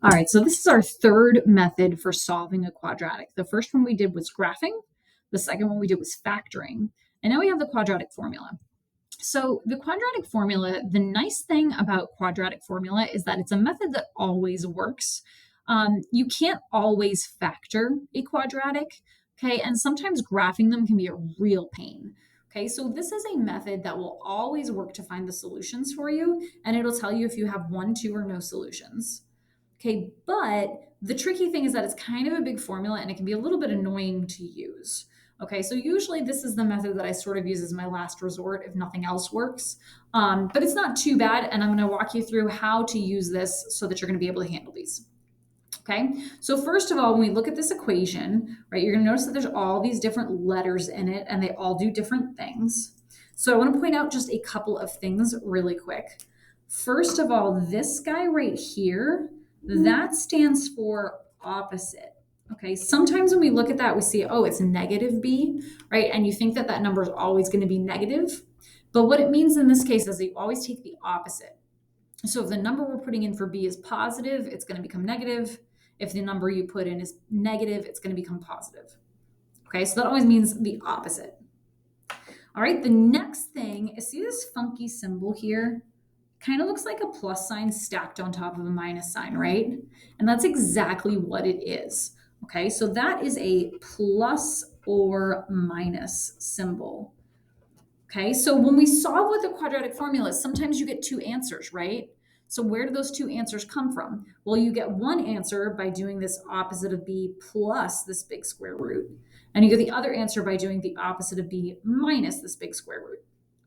All right, so this is our third method for solving a quadratic. The first one we did was graphing. The second one we did was factoring. And now we have the quadratic formula. So the quadratic formula, the nice thing about quadratic formula is that it's a method that always works. You can't always factor a quadratic, okay? And sometimes graphing them can be a real pain. Okay, so this is a method that will always work to find the solutions for you, and it'll tell you if you have one, two, or no solutions. Okay, but the tricky thing is that it's kind of a big formula and it can be a little bit annoying to use. Okay, so usually this is the method that I sort of use as my last resort if nothing else works. But it's not too bad, and I'm going to walk you through how to use this so that you're going to be able to handle these. Okay, so first of all, when we look at this equation, right, you're going to notice that there's all these different letters in it and they all do different things. So I want to point out just a couple of things really quick. First of all, this guy right here, that stands for opposite. Okay, sometimes when we look at that, we see, oh, it's negative b, right? And you think that that number is always going to be negative. But what it means in this case is that you always take the opposite. So if the number we're putting in for b is positive, it's going to become negative. If the number you put in is negative, it's going to become positive. Okay, so that always means the opposite. All right, the next thing is, see this funky symbol here? Kind of looks like a plus sign stacked on top of a minus sign, right? And that's exactly what it is. Okay, so that is a plus or minus symbol. Okay, so when we solve with the quadratic formula, sometimes you get two answers, right? So where do those two answers come from? Well, you get one answer by doing this opposite of b plus this big square root. And you get the other answer by doing the opposite of b minus this big square root.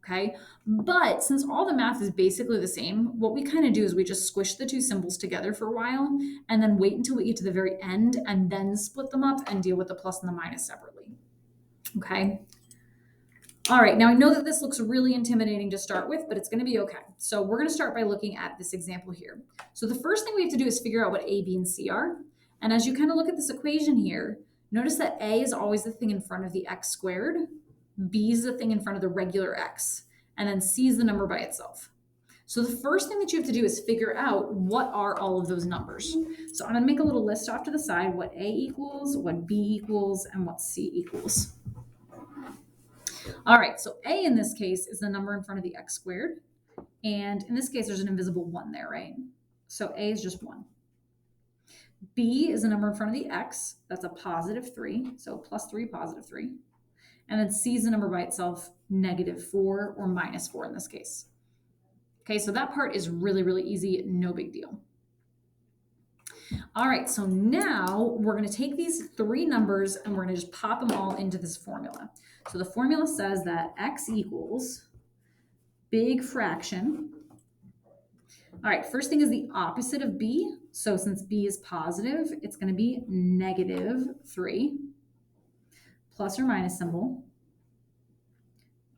Okay, but since all the math is basically the same, what we kind of do is we just squish the two symbols together for a while and then wait until we get to the very end and then split them up and deal with the plus and the minus separately. Okay. All right, now I know that this looks really intimidating to start with, but it's going to be okay. So we're going to start by looking at this example here. So the first thing we have to do is figure out what a, b, and c are. And as you kind of look at this equation here, notice that a is always the thing in front of the x squared, b is the thing in front of the regular x, and then c is the number by itself. So the first thing that you have to do is figure out what are all of those numbers. So I'm going to make a little list off to the side, what a equals, what b equals, and what c equals. All right, so a in this case is the number in front of the x squared. And in this case, there's an invisible 1 there, right? So a is just 1. B is a number in front of the x. That's a positive 3. So plus 3, positive 3. And then c is a number by itself, negative 4 or minus 4 in this case. Okay, so that part is really, really easy. No big deal. All right, so now we're going to take these three numbers and we're going to just pop them all into this formula. So the formula says that x equals big fraction. All right, first thing is the opposite of b. So since b is positive, it's going to be negative 3, plus or minus symbol,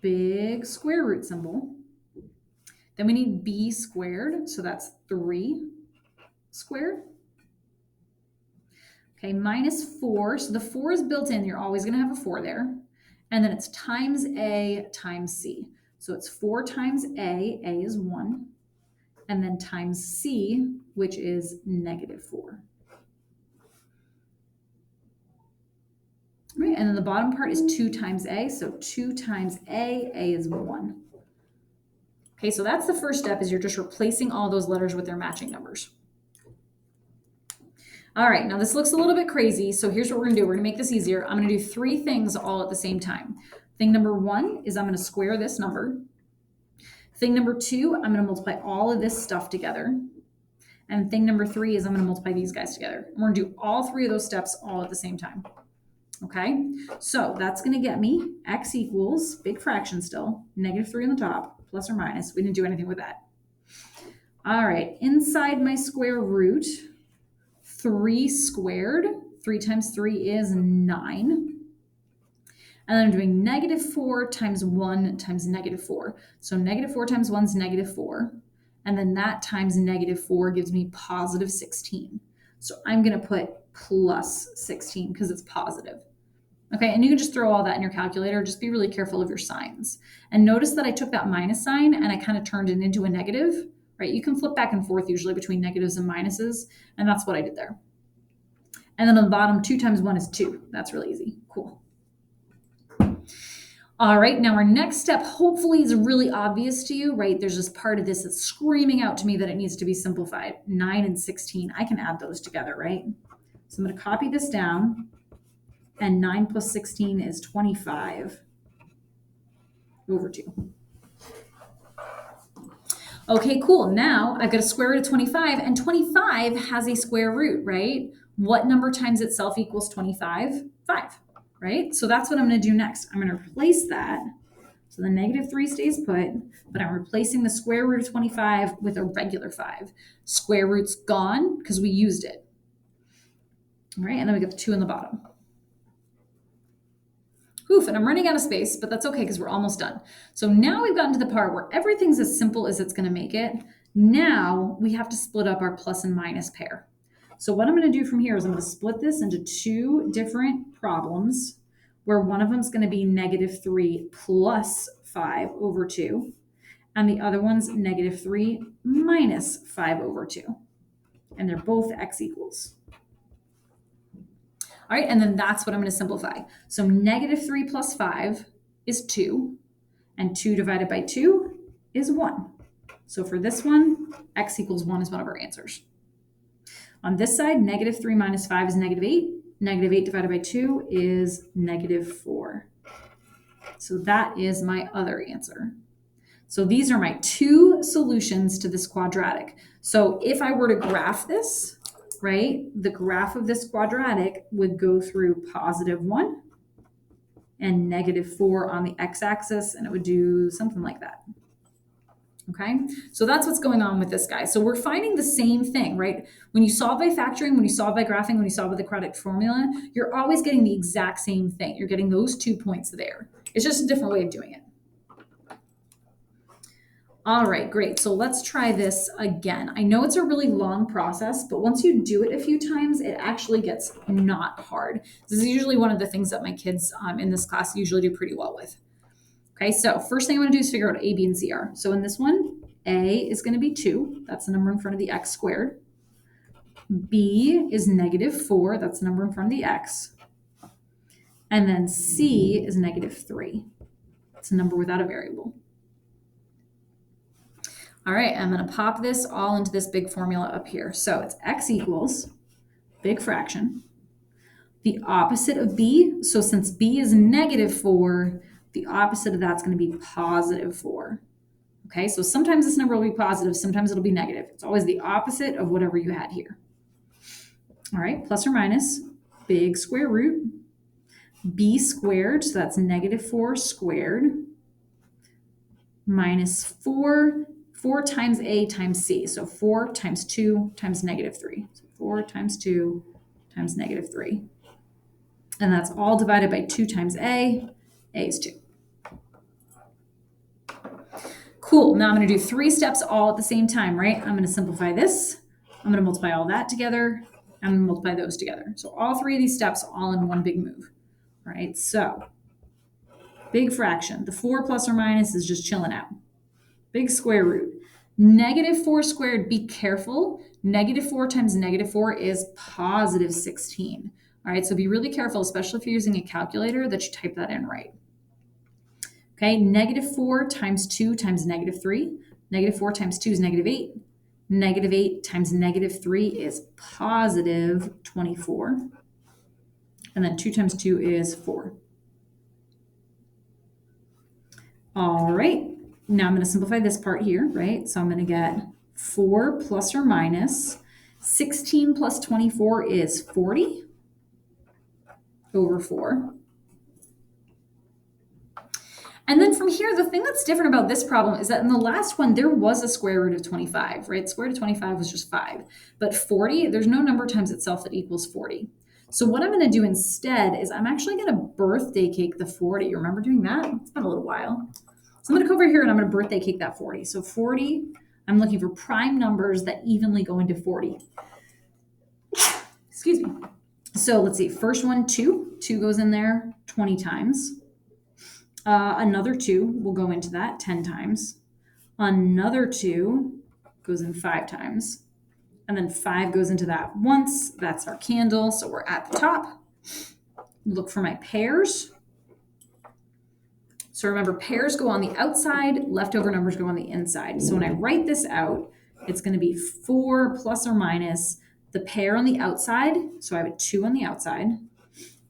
big square root symbol. Then we need b squared, so that's 3 squared. Okay, minus 4. So the 4 is built in. You're always going to have a 4 there. And then it's times a times c. So it's 4 times a is 1. And then times c, which is negative 4. Right, and then the bottom part is 2 times a. So 2 times a is 1. Okay, so that's the first step, is you're just replacing all those letters with their matching numbers. All right, now this looks a little bit crazy, so here's what we're gonna do. We're gonna make this easier. I'm gonna do 3 things all at the same time. Thing number 1 is I'm gonna square this number. Thing number 2, I'm gonna multiply all of this stuff together. And thing number 3 is I'm gonna multiply these guys together. We're gonna do all 3 of those steps all at the same time. Okay, so that's gonna get me x equals, big fraction still, negative 3 on the top, plus or minus. We didn't do anything with that. All right, inside my square root, 3 squared, 3 times 3 is 9. And then I'm doing negative 4 times 1 times negative 4. So negative 4 times 1 is negative 4. And then that times negative 4 gives me positive 16. So I'm going to put plus 16 because it's positive. Okay, and you can just throw all that in your calculator. Just be really careful of your signs. And notice that I took that minus sign and I kind of turned it into a negative, right? You can flip back and forth usually between negatives and minuses, and that's what I did there. And then on the bottom, 2 times 1 is 2. That's really easy. Cool. All right, now our next step hopefully is really obvious to you, right? There's this part of this that's screaming out to me that it needs to be simplified. 9 and 16, I can add those together, right? So I'm going to copy this down, and 9 plus 16 is 25 over 2. Okay, cool. Now I've got a square root of 25, and 25 has a square root, right? What number times itself equals 25? 5, right? So that's what I'm going to do next. I'm going to replace that. So the negative 3 stays put, but I'm replacing the square root of 25 with a regular 5. Square root's gone because we used it. All right, and then we get the 2 in the bottom. Oof, and I'm running out of space, but that's okay because we're almost done. So now we've gotten to the part where everything's as simple as it's going to make it. Now we have to split up our plus and minus pair. So what I'm going to do from here is I'm going to split this into 2 different problems where one of them is going to be negative 3 plus 5 over 2, and the other one's negative 3 minus 5 over 2. And they're both x equals. All right, and then that's what I'm going to simplify. So negative 3 plus 5 is 2, and 2 divided by 2 is 1. So for this one, x equals 1 is one of our answers. On this side, negative 3 minus 5 is negative 8. Negative 8 divided by 2 is negative 4. So that is my other answer. So these are my 2 solutions to this quadratic. So if I were to graph this, right, the graph of this quadratic would go through positive 1 and negative 4 on the x-axis, and it would do something like that. Okay, so that's what's going on with this guy. So we're finding the same thing, right? When you solve by factoring, when you solve by graphing, when you solve with the quadratic formula, you're always getting the exact same thing. You're getting those 2 points there. It's just a different way of doing it. All right, great. So let's try this again. I know it's a really long process, but once you do it a few times, it actually gets not hard. This is usually one of the things that my kids in this class usually do pretty well with. Okay, so first thing I want to do is figure out what a, b, and c are. So in this one, a is going to be 2. That's the number in front of the x squared. B is negative 4. That's the number in front of the x. And then c is negative 3. It's a number without a variable. All right, I'm going to pop this all into this big formula up here. So it's x equals big fraction. The opposite of b, so since b is negative 4, the opposite of that's going to be positive 4. Okay, so sometimes this number will be positive, sometimes it'll be negative. It's always the opposite of whatever you had here. All right, plus or minus big square root, b squared, so that's negative 4 squared, minus 4 times a times c. So 4 times 2 times negative 3. So 4 times 2 times negative 3. And that's all divided by 2 times a. A is 2. Cool. Now I'm going to do 3 steps all at the same time, right? I'm going to simplify this. I'm going to multiply all that together. I'm going to multiply those together. So all 3 of these steps all in one big move. All right, so big fraction. The 4 plus or minus is just chilling out. Big square root. Negative 4 squared, be careful. Negative 4 times negative 4 is positive 16. All right, so be really careful, especially if you're using a calculator, that you type that in right. Okay, negative 4 times 2 times negative 3. Negative 4 times 2 is negative 8. Negative 8 times negative 3 is positive 24. And then 2 times 2 is 4. All right, now I'm going to simplify this part here, right? So I'm going to get 4 plus or minus 16 plus 24 is 40 over 4. And then from here, the thing that's different about this problem is that in the last one, there was a square root of 25, right? Square root of 25 was just 5. But 40, there's no number times itself that equals 40. So what I'm going to do instead is I'm actually going to birthday cake the 40. You remember doing that? It's been a little while. So I'm going to come over here and I'm going to birthday cake that 40. So 40, I'm looking for prime numbers that evenly go into 40. Excuse me. So let's see. First one, 2. 2 goes in there 20 times. Another 2 will go into that 10 times. Another 2 goes in 5 times. And then 5 goes into that once. That's our candle. So we're at the top. Look for my pairs. So remember, pairs go on the outside, leftover numbers go on the inside. So when I write this out, it's going to be 4 plus or minus the pair on the outside. So I have a 2 on the outside.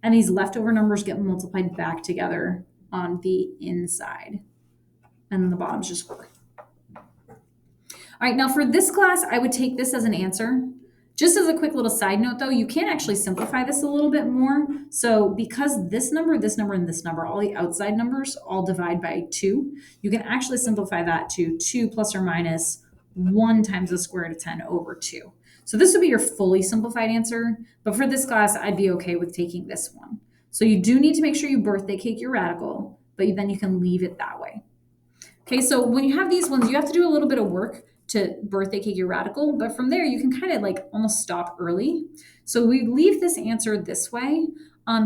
And these leftover numbers get multiplied back together on the inside. And then the bottom's just 4. All right, now for this class, I would take this as an answer. Just as a quick little side note though, you can actually simplify this a little bit more. So because this number, and this number, all the outside numbers all divide by 2, you can actually simplify that to 2 plus or minus 1 times the square root of 10 over 2. So this would be your fully simplified answer, but for this class, I'd be okay with taking this one. So you do need to make sure you birthday cake your radical, but then you can leave it that way. Okay, so when you have these ones, you have to do a little bit of work to birthday cake your radical, but from there you can kind of like almost stop early. So we leave this answer this way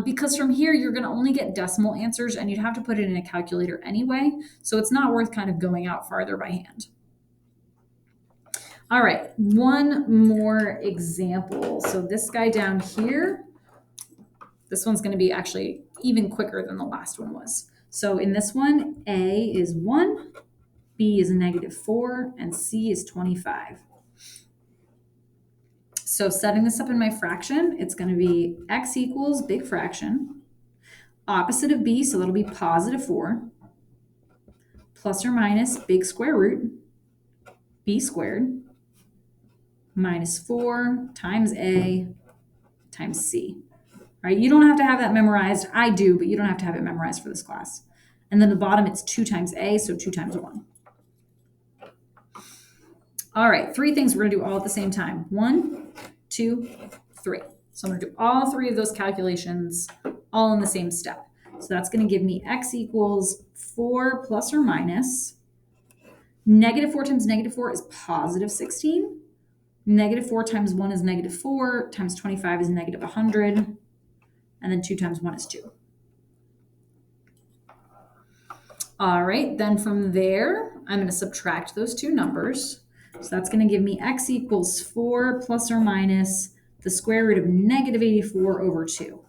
because from here you're going to only get decimal answers and you'd have to put it in a calculator anyway. So it's not worth kind of going out farther by hand. All right, one more example. So this guy down here, this one's going to be actually even quicker than the last one was. So in this one, A is 1, B is -4, and C is 25. So setting this up in my fraction, it's going to be x equals big fraction, opposite of B, so that'll be +4, plus or minus big square root, B squared, -4 times A times C. All right, you don't have to have that memorized. I do, but you don't have to have it memorized for this class. And then the bottom, it's 2 times A, so 2 times 1. All right, 3 things we're going to do all at the same time. 1, 2, 3. So I'm going to do all 3 of those calculations all in the same step. So that's going to give me x equals 4 plus or minus. -4 times -4 is +16. -4 times 1 is -4, times 25 is -100. And then 2 times 1 is 2. All right, then from there, I'm going to subtract those 2 numbers. So that's going to give me x equals 4 plus or minus the square root of -84 over 2.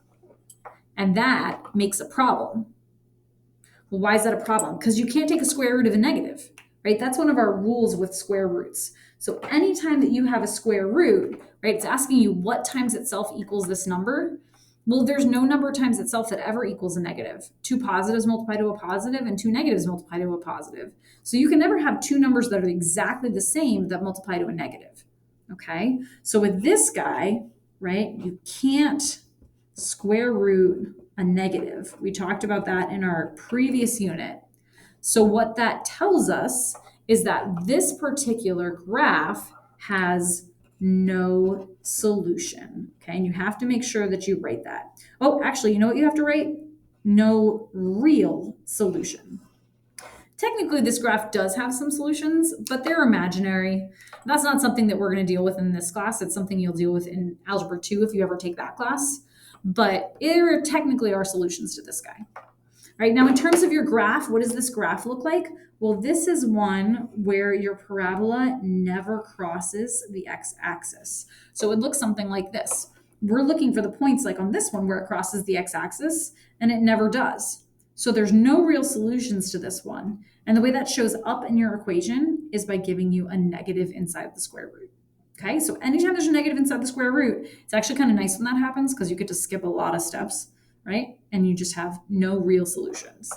And that makes a problem. Well, why is that a problem? Because you can't take a square root of a negative, right? That's one of our rules with square roots. So anytime that you have a square root, right, it's asking you what times itself equals this number. Well, there's no number times itself that ever equals a negative. 2 positives multiply to a positive and 2 negatives multiply to a positive. So you can never have 2 numbers that are exactly the same that multiply to a negative, okay? So with this guy, right, you can't square root a negative. We talked about that in our previous unit. So what that tells us is that this particular graph has no solution, okay? And you have to make sure that you write that. Oh, actually, you know what you have to write? No real solution. Technically, this graph does have some solutions, but they're imaginary. That's not something that we're going to deal with in this class. It's something you'll deal with in Algebra 2 if you ever take that class. But there technically are solutions to this guy. All right, now in terms of your graph, what does this graph look like? Well, this is one where your parabola never crosses the x-axis. So it looks something like this. We're looking for the points like on this one where it crosses the x-axis, and it never does. So there's no real solutions to this one. And the way that shows up in your equation is by giving you a negative inside the square root. Okay, so anytime there's a negative inside the square root, it's actually kind of nice when that happens because you get to skip a lot of steps, right? And you just have no real solutions.